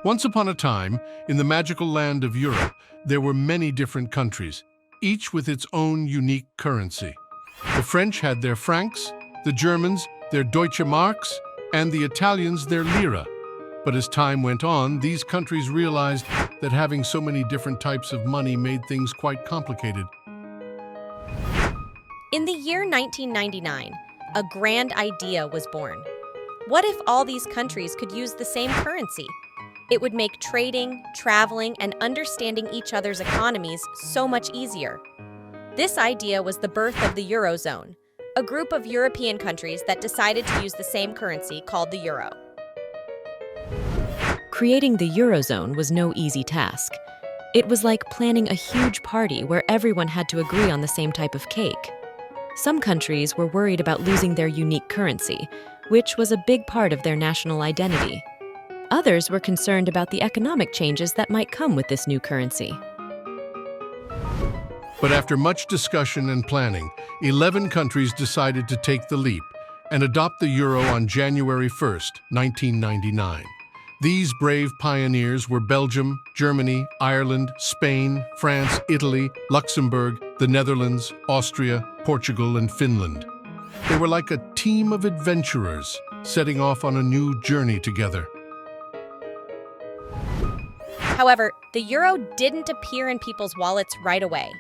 Once upon a time, in the magical land of Europe, there were many different countries, each with its own unique currency. The French had their francs, the Germans their Deutsche Marks, and the Italians their lira. But as time went on, these countries realized that having so many different types of money made things quite complicated. In the year 1999, a grand idea was born. What if all these countries could use the same currency? It would make trading, traveling, and understanding each other's economies so much easier. This idea was the birth of the Eurozone, a group of European countries that decided to use the same currency called the euro. Creating the Eurozone was no easy task. It was like planning a huge party where everyone had to agree on the same type of cake. Some countries were worried about losing their unique currency, which was a big part of their national identity. Others were concerned about the economic changes that might come with this new currency. But after much discussion and planning, 11 countries decided to take the leap and adopt the euro on January 1st, 1999. These brave pioneers were Belgium, Germany, Ireland, Spain, France, Italy, Luxembourg, the Netherlands, Austria, Portugal, and Finland. They were like a team of adventurers setting off on a new journey together. However, the euro didn't appear in people's wallets right away.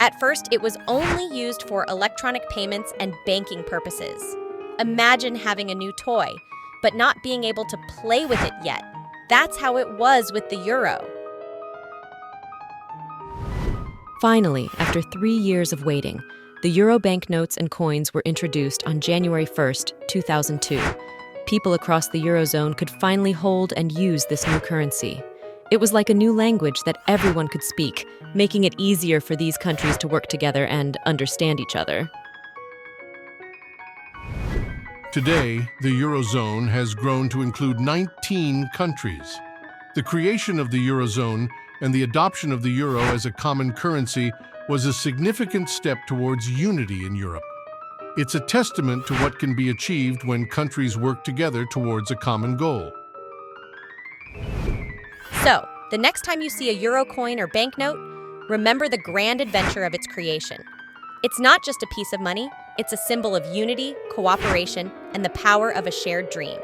At first, it was only used for electronic payments and banking purposes. Imagine having a new toy, but not being able to play with it yet. That's how it was with the euro. Finally, after 3 years of waiting, the euro banknotes and coins were introduced on January 1st, 2002. People across the Eurozone could finally hold and use this new currency. It was like a new language that everyone could speak, making it easier for these countries to work together and understand each other. Today, the Eurozone has grown to include 19 countries. The creation of the Eurozone and the adoption of the euro as a common currency was a significant step towards unity in Europe. It's a testament to what can be achieved when countries work together towards a common goal. So, the next time you see a euro coin or banknote, remember the grand adventure of its creation. It's not just a piece of money, it's a symbol of unity, cooperation, and the power of a shared dream.